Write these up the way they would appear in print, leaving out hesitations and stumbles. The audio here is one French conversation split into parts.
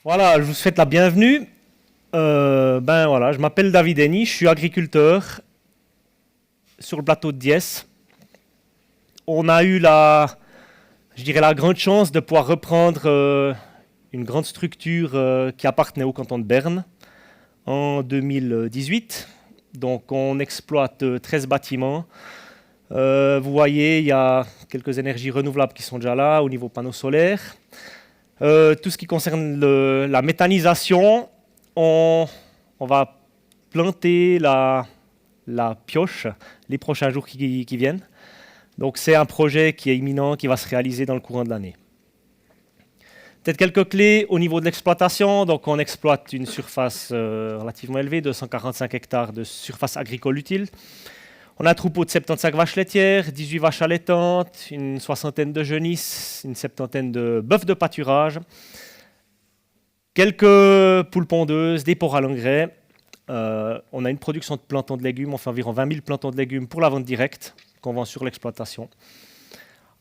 Voilà, je vous souhaite la bienvenue. Voilà, je m'appelle David Henny, je suis agriculteur sur le plateau de Diesse. On a eu la grande chance de pouvoir reprendre une grande structure qui appartenait au canton de Berne en 2018. Donc on exploite 13 bâtiments. Vous voyez, il y a quelques énergies renouvelables qui sont déjà là au niveau panneaux solaires. Tout ce qui concerne la méthanisation, on va planter la pioche les prochains jours qui viennent. Donc c'est un projet qui est imminent, qui va se réaliser dans le courant de l'année. Peut-être quelques clés au niveau de l'exploitation. Donc on exploite une surface relativement élevée, 245 hectares de surface agricole utile. On a un troupeau de 75 vaches laitières, 18 vaches allaitantes, une soixantaine de genisses, une septantaine de bœufs de pâturage, quelques poules pondeuses, des porcs à l'engrais. On a une production de plantons de légumes, on fait environ 20 000 plantons de légumes pour la vente directe qu'on vend sur l'exploitation.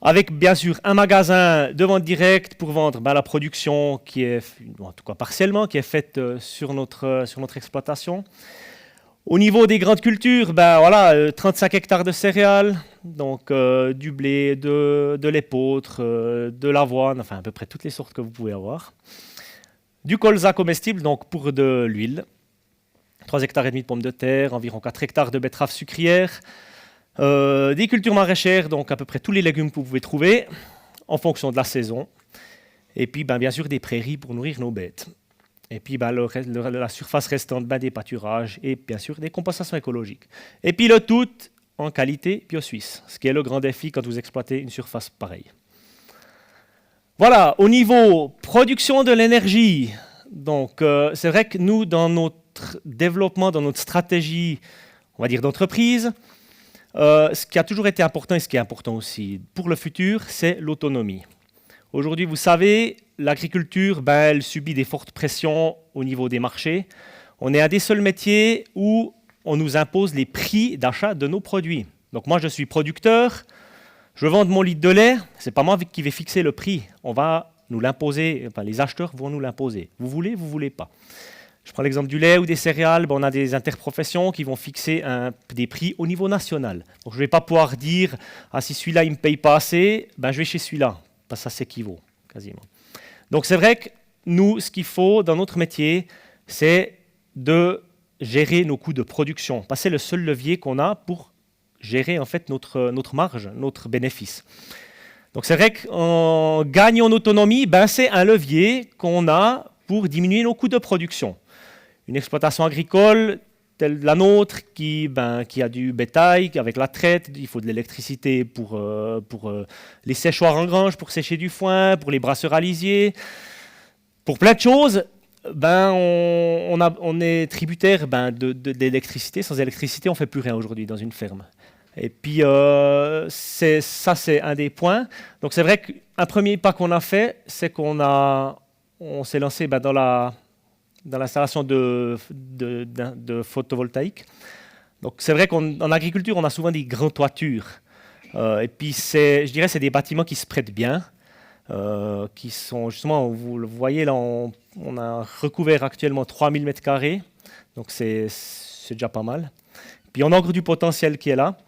Avec bien sûr un magasin de vente directe pour vendre la production qui est, en tout cas partiellement, qui est faite sur notre exploitation. Au niveau des grandes cultures, 35 hectares de céréales, donc du blé, de l'épeautre, de l'avoine, enfin à peu près toutes les sortes que vous pouvez avoir. Du colza comestible, donc pour de l'huile. 3 hectares et demi de pommes de terre, environ 4 hectares de betteraves sucrières. Des cultures maraîchères, donc à peu près tous les légumes que vous pouvez trouver, en fonction de la saison. Et puis bien sûr des prairies pour nourrir nos bêtes. Et puis la surface restante, des pâturages et bien sûr des compensations écologiques. Et puis le tout en qualité bio-suisse, ce qui est le grand défi quand vous exploitez une surface pareille. Voilà, au niveau production de l'énergie, donc c'est vrai que nous, dans notre développement, dans notre stratégie, on va dire d'entreprise, ce qui a toujours été important et ce qui est important aussi pour le futur, c'est l'autonomie. Aujourd'hui, vous savez, l'agriculture, elle subit des fortes pressions au niveau des marchés. On est un des seuls métiers où on nous impose les prix d'achat de nos produits. Donc moi, je suis producteur, je vends mon litre de lait, ce n'est pas moi qui vais fixer le prix. On va nous l'imposer, les acheteurs vont nous l'imposer. Vous voulez pas. Je prends l'exemple du lait ou des céréales, on a des interprofessions qui vont fixer des prix au niveau national. Donc je ne vais pas pouvoir dire « si celui-là ne me paye pas assez, je vais chez celui-là ». Ça s'équivaut quasiment. Donc c'est vrai que nous, ce qu'il faut dans notre métier, c'est de gérer nos coûts de production. C'est le seul levier qu'on a pour gérer en fait notre marge, notre bénéfice. Donc c'est vrai qu'en gagnant en autonomie, c'est un levier qu'on a pour diminuer nos coûts de production. Une exploitation agricole telle la nôtre, qui a du bétail, avec la traite, il faut de l'électricité pour les séchoirs en grange, pour sécher du foin, pour les brasseurs à lisier, pour plein de choses. On est tributaire de l'électricité. Sans électricité, on ne fait plus rien aujourd'hui dans une ferme. Et puis, c'est un des points. Donc, c'est vrai qu'un premier pas qu'on a fait, c'est qu'on s'est lancé dans l'installation de photovoltaïque. Donc c'est vrai qu'en agriculture, on a souvent des grandes toitures. Et puis je dirais c'est des bâtiments qui se prêtent bien, qui sont justement, vous le voyez là, on a recouvert actuellement 3000 m², donc c'est déjà pas mal. Puis on a encore du potentiel qui est là.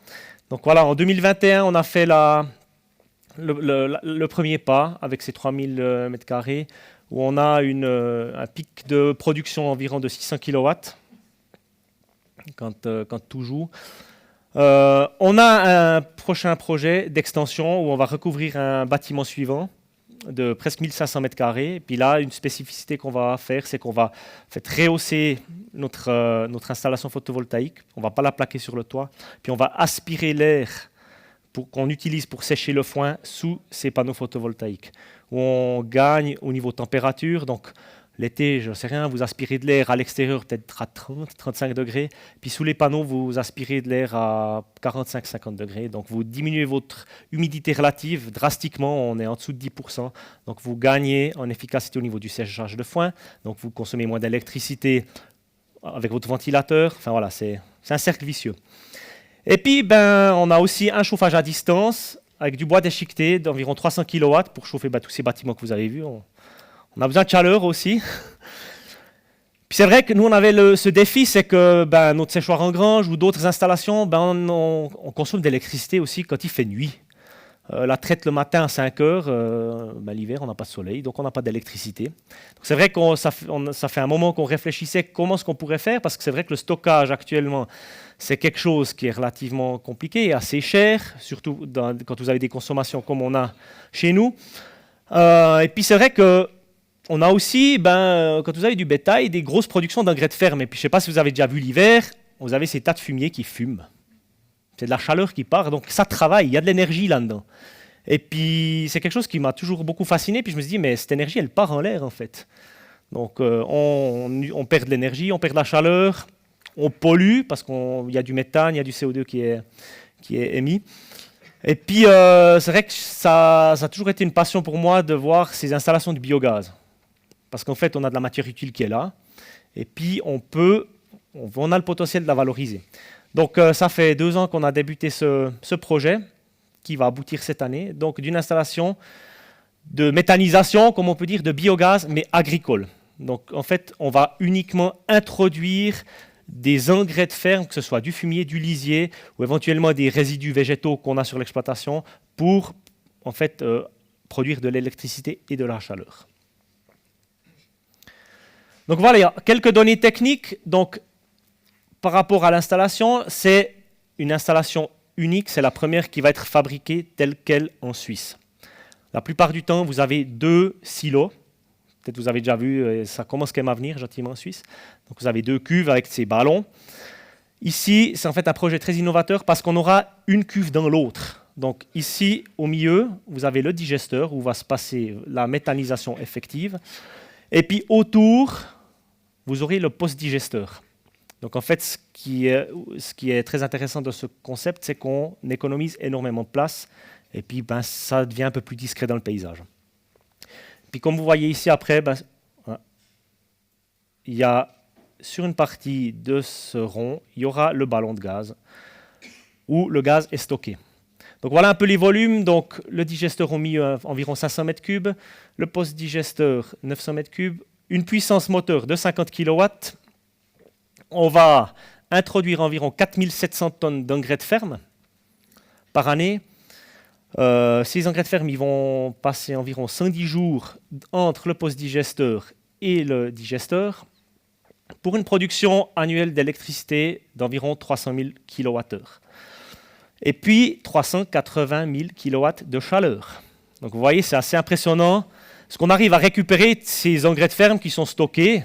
Donc voilà, en 2021, on a fait le premier pas avec ces 3000 m², où on a un pic de production environ de 600 kW quand tout joue. On a un prochain projet d'extension où on va recouvrir un bâtiment suivant de presque 1500 m². Et puis là, une spécificité qu'on va faire, c'est qu'on va rehausser notre installation photovoltaïque. On ne va pas la plaquer sur le toit. Puis on va aspirer l'air qu'on utilise pour sécher le foin sous ces panneaux photovoltaïques, où on gagne au niveau température. Donc l'été, je ne sais rien, vous aspirez de l'air à l'extérieur peut-être à 30-35 degrés, puis sous les panneaux, vous aspirez de l'air à 45-50 degrés. Donc vous diminuez votre humidité relative drastiquement, on est en dessous de 10%. Donc vous gagnez en efficacité au niveau du séchage de foin, donc vous consommez moins d'électricité avec votre ventilateur. Enfin voilà, c'est un cercle vicieux. Et puis, on a aussi un chauffage à distance avec du bois déchiqueté d'environ 300 kW pour chauffer tous ces bâtiments que vous avez vus. On a besoin de chaleur aussi. Puis c'est vrai que nous, on avait ce défi, c'est que notre séchoir en grange ou d'autres installations, on consomme de l'électricité aussi quand il fait nuit. La traite le matin à 5 heures, l'hiver, on n'a pas de soleil, donc on n'a pas d'électricité. C'est vrai que ça fait un moment qu'on réfléchissait comment ce qu'on pourrait faire, parce que c'est vrai que le stockage actuellement, c'est quelque chose qui est relativement compliqué et assez cher, surtout quand vous avez des consommations comme on a chez nous. Et puis c'est vrai que on a aussi, quand vous avez du bétail, des grosses productions d'engrais de ferme. Et puis je ne sais pas si vous avez déjà vu l'hiver, vous avez ces tas de fumier qui fument. C'est de la chaleur qui part, donc ça travaille, il y a de l'énergie là-dedans. Et puis c'est quelque chose qui m'a toujours beaucoup fasciné, puis je me suis dit, mais cette énergie, elle part en l'air en fait. Donc on perd de l'énergie, on perd de la chaleur, on pollue, parce qu'il y a du méthane, il y a du CO2 qui est émis. Et puis c'est vrai que ça a toujours été une passion pour moi de voir ces installations de biogaz. Parce qu'en fait, on a de la matière utile qui est là, et puis on a le potentiel de la valoriser. Donc ça fait 2 ans qu'on a débuté ce projet, qui va aboutir cette année, donc d'une installation de méthanisation, comme on peut dire, de biogaz, mais agricole. Donc en fait, on va uniquement introduire des engrais de ferme, que ce soit du fumier, du lisier, ou éventuellement des résidus végétaux qu'on a sur l'exploitation, pour en fait produire de l'électricité et de la chaleur. Donc voilà, il y a quelques données techniques. Donc, par rapport à l'installation, c'est une installation unique, c'est la première qui va être fabriquée telle qu'elle en Suisse. La plupart du temps, vous avez 2 silos. Peut-être vous avez déjà vu, ça commence quand même à venir gentiment en Suisse. Donc vous avez 2 cuves avec ces ballons. Ici, c'est en fait un projet très innovateur parce qu'on aura une cuve dans l'autre. Donc ici, au milieu, vous avez le digesteur où va se passer la méthanisation effective. Et puis autour, vous aurez le post-digesteur. Donc en fait, ce qui est très intéressant de ce concept, c'est qu'on économise énormément de place et puis ça devient un peu plus discret dans le paysage. Puis comme vous voyez ici après, il y a sur une partie de ce rond, il y aura le ballon de gaz où le gaz est stocké. Donc voilà un peu les volumes. Donc le digesteur au milieu, environ 500 m3, le post-digesteur 900 m3, une puissance moteur de 50 kW. On va introduire environ 4700 tonnes d'engrais de ferme par année. Ces engrais de ferme ils vont passer environ 110 jours entre le post-digesteur et le digesteur pour une production annuelle d'électricité d'environ 300 000 kWh. Et puis 380 000 kW de chaleur. Donc vous voyez, c'est assez impressionnant ce qu'on arrive à récupérer de ces engrais de ferme qui sont stockés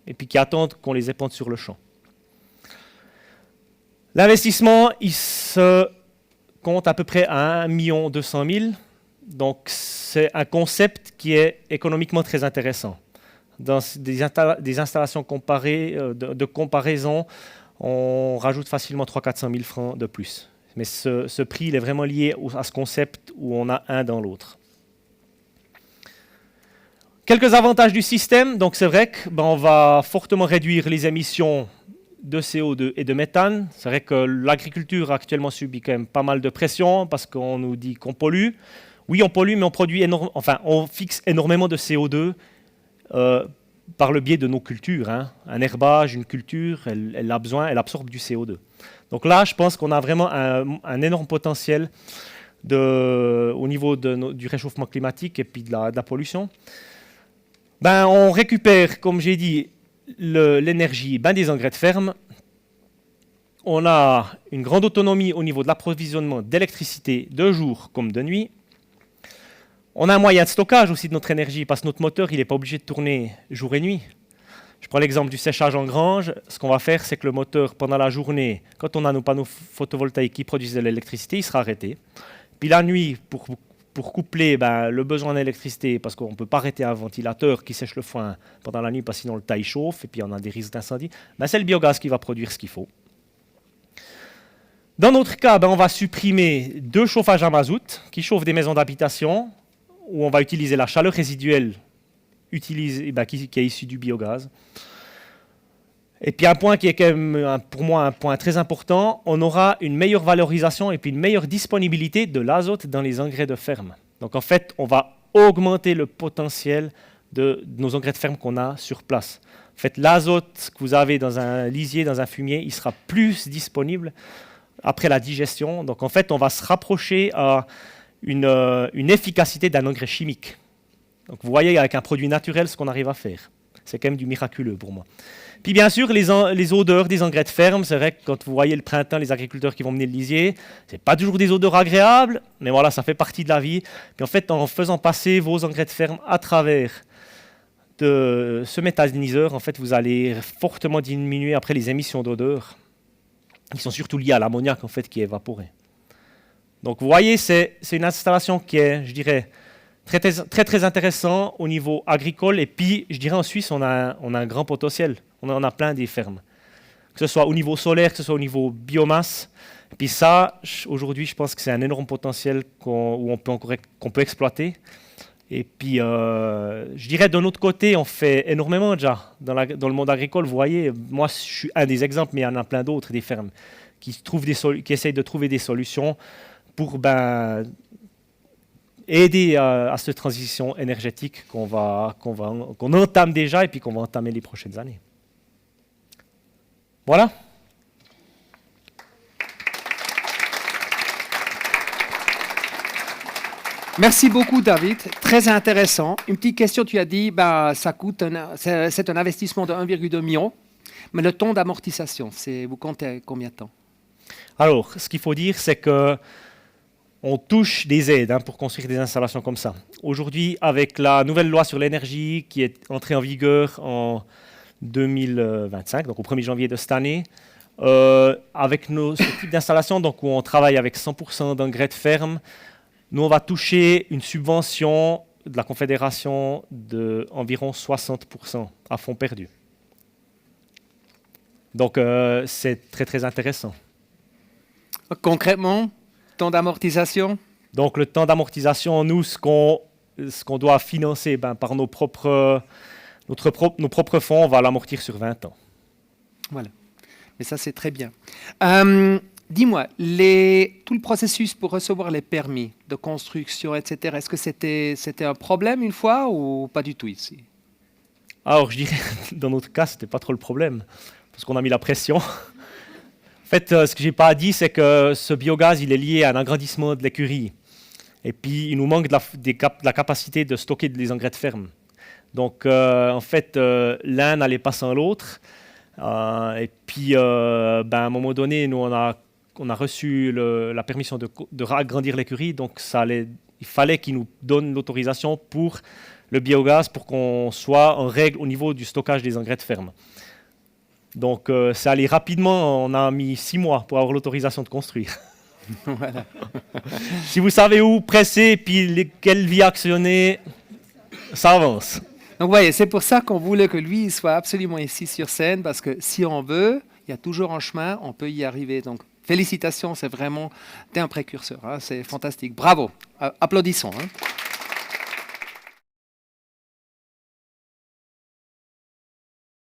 et puis qui attendent qu'on les épande sur le champ. L'investissement, il se compte à peu près à 1 200 000. Donc c'est un concept qui est économiquement très intéressant. Dans des installations de comparaison, on rajoute facilement 300 000 à 400 000 francs de plus. Mais ce prix il est vraiment lié à ce concept où on a un dans l'autre. Quelques avantages du système. Donc c'est vrai qu'on va fortement réduire les émissions de CO2 et de méthane. C'est vrai que l'agriculture actuellement subit quand même pas mal de pression parce qu'on nous dit qu'on pollue. Oui, on pollue, mais on fixe énormément de CO2 par le biais de nos cultures. Un herbage, une culture, elle absorbe du CO2. Donc là, je pense qu'on a vraiment un énorme potentiel au niveau du réchauffement climatique et puis de la pollution. On récupère, comme j'ai dit, l'énergie des engrais de ferme. On a une grande autonomie au niveau de l'approvisionnement d'électricité de jour comme de nuit. On a un moyen de stockage aussi de notre énergie parce que notre moteur il n'est pas obligé de tourner jour et nuit. Je prends l'exemple du séchage en grange. Ce qu'on va faire, c'est que le moteur, pendant la journée, quand on a nos panneaux photovoltaïques qui produisent de l'électricité, il sera arrêté. Puis la nuit, pour coupler le besoin d'électricité, parce qu'on ne peut pas arrêter un ventilateur qui sèche le foin pendant la nuit, parce que sinon le tas chauffe et puis on a des risques d'incendie, c'est le biogaz qui va produire ce qu'il faut. Dans notre cas, on va supprimer 2 chauffages à mazout qui chauffent des maisons d'habitation, où on va utiliser la chaleur résiduelle qui est issue du biogaz. Et puis un point qui est quand même pour moi un point très important, on aura une meilleure valorisation et puis une meilleure disponibilité de l'azote dans les engrais de ferme. Donc en fait, on va augmenter le potentiel de nos engrais de ferme qu'on a sur place. En fait, l'azote que vous avez dans un lisier, dans un fumier, il sera plus disponible après la digestion. Donc en fait, on va se rapprocher à une efficacité d'un engrais chimique. Donc vous voyez avec un produit naturel ce qu'on arrive à faire. C'est quand même du miraculeux pour moi. Puis bien sûr, les odeurs des engrais de ferme, c'est vrai que quand vous voyez le printemps, les agriculteurs qui vont mener le lisier, c'est pas toujours des odeurs agréables, mais voilà, ça fait partie de la vie. Puis en fait, en faisant passer vos engrais de ferme à travers de ce méthaniseur, en fait, vous allez fortement diminuer après les émissions d'odeur, qui sont surtout liées à l'ammoniac en fait, qui est évaporé. Donc vous voyez, c'est une installation qui est, je dirais, très intéressant au niveau agricole. Et puis, je dirais, en Suisse, on a un grand potentiel. On en a plein des fermes. Que ce soit au niveau solaire, que ce soit au niveau biomasse. Et puis ça, aujourd'hui, je pense que c'est un énorme potentiel qu'on peut exploiter. Et puis, je dirais, de notre côté, on fait énormément déjà. Dans le monde agricole, vous voyez, moi, je suis un des exemples, mais il y en a plein d'autres, des fermes qui essayent de trouver des solutions pour aider à cette transition énergétique qu'on entame déjà et puis qu'on va entamer les prochaines années. Voilà. Merci beaucoup, David. Très intéressant. Une petite question, tu as dit, c'est un investissement de 1,2 million, mais le temps d'amortissation, vous comptez combien de temps? Alors, ce qu'il faut dire, c'est que on touche des aides pour construire des installations comme ça. Aujourd'hui, avec la nouvelle loi sur l'énergie qui est entrée en vigueur en 2025, donc au 1er janvier de cette année, avec ce type d'installation, donc où on travaille avec 100% d'engrais de ferme, nous on va toucher une subvention de la Confédération d'environ 60% à fonds perdus. Donc c'est très intéressant. Concrètement, temps d'amortisation? Donc le temps d'amortisation, nous, ce qu'on doit financer par nos propres fonds, on va l'amortir sur 20 ans. Voilà, mais ça c'est très bien. Dis-moi, tout le processus pour recevoir les permis de construction, etc., est-ce que c'était un problème une fois ou pas du tout ici? Alors je dirais, dans notre cas, c'était pas trop le problème, parce qu'on a mis la pression. En fait, ce que je n'ai pas dit, c'est que ce biogaz, il est lié à un agrandissement de l'écurie. Et puis, il nous manque de la capacité de stocker des engrais de ferme. Donc, en fait, l'un n'allait pas sans l'autre. Et puis, à un moment donné, nous, on a reçu la permission de agrandir l'écurie. Donc, il fallait qu'ils nous donnent l'autorisation pour le biogaz pour qu'on soit en règle au niveau du stockage des engrais de ferme. Donc, ça allait rapidement. On a mis 6 mois pour avoir l'autorisation de construire. Voilà. Si vous savez où presser et puis quelle vie actionner, ça avance. Donc, vous voyez, c'est pour ça qu'on voulait que lui soit absolument ici sur scène, parce que si on veut, il y a toujours un chemin, on peut y arriver. Donc, félicitations, c'est vraiment, t'es un précurseur. Hein, c'est fantastique. Bravo. Applaudissons. Hein.